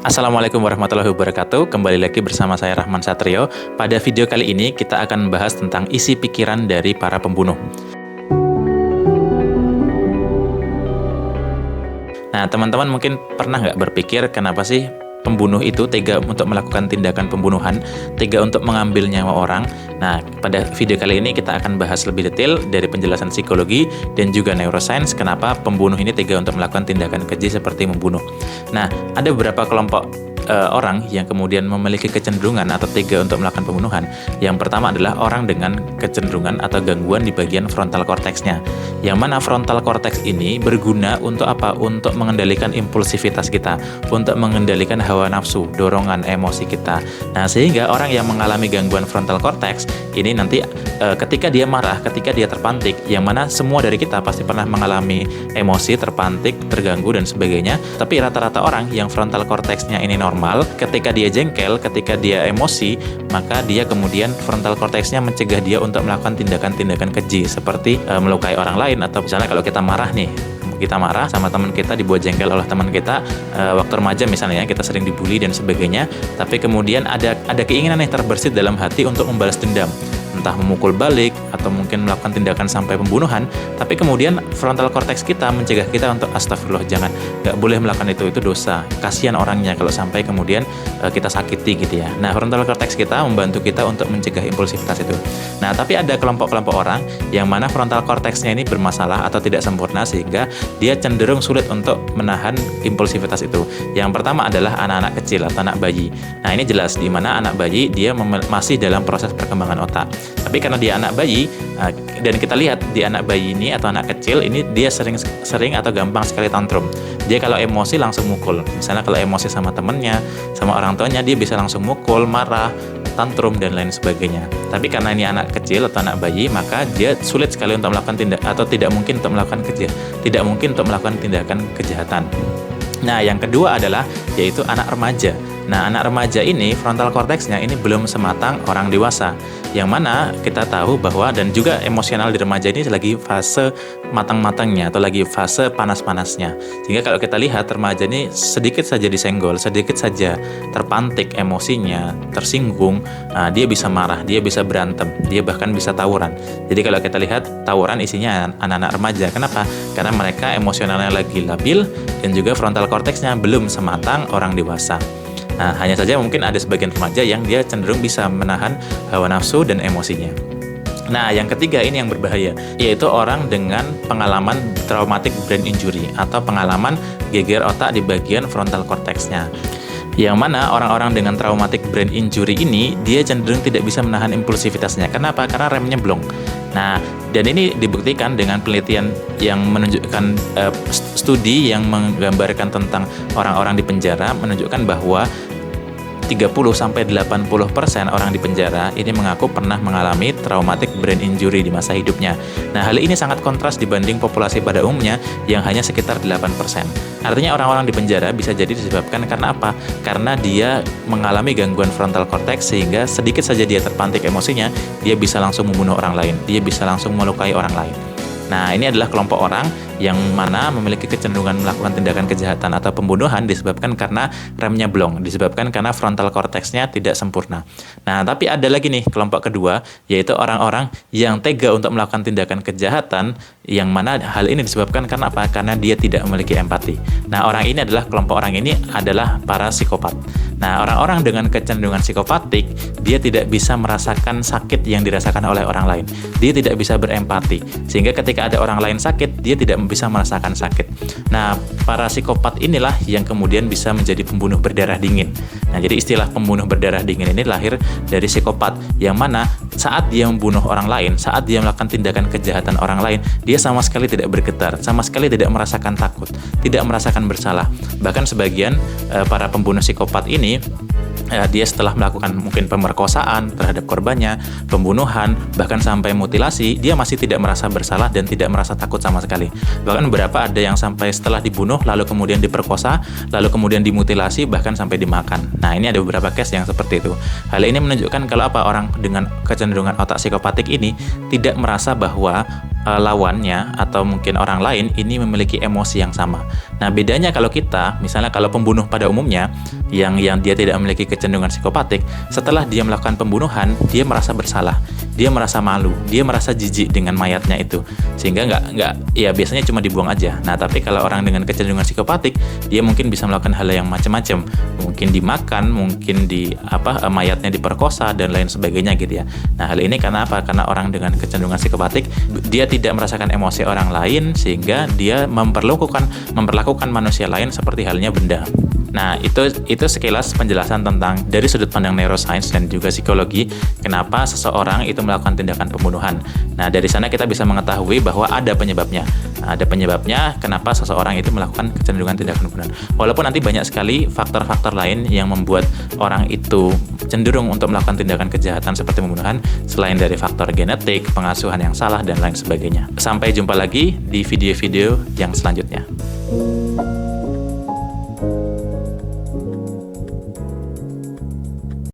Assalamualaikum warahmatullahi wabarakatuh. Kembali lagi bersama saya Rahman Satrio. Pada video kali ini kita akan membahas tentang isi pikiran dari para pembunuh. Nah, teman-teman mungkin pernah nggak berpikir kenapa sih pembunuh itu tega untuk melakukan tindakan pembunuhan, tega untuk mengambil nyawa orang. Nah, pada video kali ini kita akan bahas lebih detail dari penjelasan psikologi dan juga neuroscience kenapa pembunuh ini tega untuk melakukan tindakan keji seperti membunuh. Nah, ada beberapa kelompok orang yang kemudian memiliki kecenderungan atau tega untuk melakukan pembunuhan. Yang pertama adalah orang dengan kecenderungan atau gangguan di bagian frontal cortex-nya. Yang mana frontal cortex ini berguna untuk apa? Untuk mengendalikan impulsivitas kita, untuk mengendalikan hawa nafsu, dorongan, emosi kita. Nah, sehingga orang yang mengalami gangguan frontal cortex ini nanti ketika dia marah, ketika dia terpantik, yang mana semua dari kita pasti pernah mengalami emosi, terpantik, terganggu dan sebagainya. Tapi rata-rata orang yang frontal cortex-nya ini normal, ketika dia jengkel, ketika dia emosi, maka dia kemudian frontal cortex-nya mencegah dia untuk melakukan tindakan-tindakan keji seperti melukai orang lain, atau misalnya kalau kita marah nih, kita marah sama teman kita, dibuat jengkel oleh teman kita waktu remaja misalnya, kita sering dibully dan sebagainya, tapi kemudian ada keinginan yang terbersit dalam hati untuk membalas dendam, entah memukul balik atau mungkin melakukan tindakan sampai pembunuhan. Tapi kemudian frontal cortex kita mencegah kita untuk astagfirullah, jangan, nggak boleh melakukan itu dosa, kasihan orangnya kalau sampai kemudian kita sakiti gitu ya. Nah, frontal cortex kita membantu kita untuk mencegah impulsivitas itu. Nah, tapi ada kelompok-kelompok orang yang mana frontal cortex-nya ini bermasalah atau tidak sempurna sehingga dia cenderung sulit untuk menahan impulsivitas itu. Yang pertama adalah anak-anak kecil atau anak bayi. Nah, ini jelas di mana anak bayi dia masih dalam proses perkembangan otak. Tapi karena dia anak bayi, dan kita lihat di anak bayi ini atau anak kecil ini, dia sering atau gampang sekali tantrum. Dia kalau emosi langsung mukul. Misalnya kalau emosi sama temennya, sama orang tuanya, dia bisa langsung mukul, marah, tantrum dan lain sebagainya. Tapi karena ini anak kecil atau anak bayi, maka dia sulit sekali untuk melakukan tidak mungkin untuk melakukan tindakan kejahatan. Nah, yang kedua adalah yaitu anak remaja. Nah, anak remaja ini frontal cortex-nya ini belum sematang orang dewasa. Yang mana kita tahu bahwa, dan juga emosional di remaja ini lagi fase matang-matangnya atau lagi fase panas-panasnya. Sehingga kalau kita lihat remaja ini sedikit saja disenggol, sedikit saja terpantik emosinya, tersinggung, dia bisa marah, dia bisa berantem, dia bahkan bisa tawuran. Jadi kalau kita lihat tawuran isinya anak-anak remaja. Kenapa? Karena mereka emosionalnya lagi labil dan juga frontal cortex-nya belum sematang orang dewasa. Nah, hanya saja mungkin ada sebagian remaja yang dia cenderung bisa menahan hawa nafsu dan emosinya. Nah, yang ketiga ini yang berbahaya, yaitu orang dengan pengalaman traumatic brain injury atau pengalaman geger otak di bagian frontal cortex-nya. Yang mana orang-orang dengan traumatic brain injury ini dia cenderung tidak bisa menahan impulsivitasnya. Kenapa? Karena remnya blong. Nah, dan ini dibuktikan dengan penelitian yang menunjukkan studi yang menggambarkan tentang orang-orang di penjara, menunjukkan bahwa 30-80% orang di penjara ini mengaku pernah mengalami traumatic brain injury di masa hidupnya. Nah, hal ini sangat kontras dibanding populasi pada umumnya yang hanya sekitar 8%. Artinya orang-orang di penjara bisa jadi disebabkan karena apa? Karena dia mengalami gangguan frontal cortex sehingga sedikit saja dia terpantik emosinya, dia bisa langsung membunuh orang lain, dia bisa langsung melukai orang lain. Nah, ini adalah kelompok orang yang mana memiliki kecenderungan melakukan tindakan kejahatan atau pembunuhan disebabkan karena remnya blong, disebabkan karena frontal cortex-nya tidak sempurna. Nah, tapi ada lagi nih kelompok kedua, yaitu orang-orang yang tega untuk melakukan tindakan kejahatan, yang mana hal ini disebabkan karena apa? Karena dia tidak memiliki empati. Nah, kelompok orang ini adalah para psikopat. Nah, orang-orang dengan kecenderungan psikopatik, dia tidak bisa merasakan sakit yang dirasakan oleh orang lain. Dia tidak bisa berempati. Sehingga ketika ada orang lain sakit, dia tidak bisa merasakan sakit. Nah, para psikopat inilah yang kemudian bisa menjadi pembunuh berdarah dingin. Nah, jadi istilah pembunuh berdarah dingin ini lahir dari psikopat, yang mana saat dia membunuh orang lain, saat dia melakukan tindakan kejahatan orang lain, dia sama sekali tidak bergetar, sama sekali tidak merasakan takut, tidak merasakan bersalah. Bahkan sebagian para pembunuh psikopat ini, dia setelah melakukan mungkin pemerkosaan terhadap korbannya, pembunuhan, bahkan sampai mutilasi, dia masih tidak merasa bersalah dan tidak merasa takut sama sekali. Bahkan beberapa ada yang sampai setelah dibunuh, lalu kemudian diperkosa, lalu kemudian dimutilasi, bahkan sampai dimakan. Nah, ini ada beberapa case yang seperti itu. Hal ini menunjukkan kalau orang dengan kecenderungan otak psikopatik ini tidak merasa bahwa lawannya atau mungkin orang lain ini memiliki emosi yang sama. Nah, bedanya kalau kita, misalnya kalau pembunuh pada umumnya yang dia tidak memiliki kecenderungan psikopatik, setelah dia melakukan pembunuhan, dia merasa bersalah, dia merasa malu, dia merasa jijik dengan mayatnya itu, sehingga nggak ya biasanya cuma dibuang aja. Nah, tapi kalau orang dengan kecenderungan psikopatik, dia mungkin bisa melakukan hal yang macam-macam, mungkin dimakan, mungkin mayatnya diperkosa dan lain sebagainya gitu ya. Nah, hal ini karena apa? Karena orang dengan kecenderungan psikopatik, dia tidak merasakan emosi orang lain, sehingga dia memperlakukan manusia lain seperti halnya benda. Nah, itu sekilas penjelasan tentang dari sudut pandang neuroscience dan juga psikologi kenapa seseorang itu melakukan tindakan pembunuhan. Nah, dari sana kita bisa mengetahui bahwa ada penyebabnya. Nah, ada penyebabnya kenapa seseorang itu melakukan kecenderungan tindakan pembunuhan. Walaupun nanti banyak sekali faktor-faktor lain yang membuat orang itu cenderung untuk melakukan tindakan kejahatan seperti pembunuhan selain dari faktor genetik, pengasuhan yang salah dan lain sebagainya. Sampai jumpa lagi di video-video yang selanjutnya.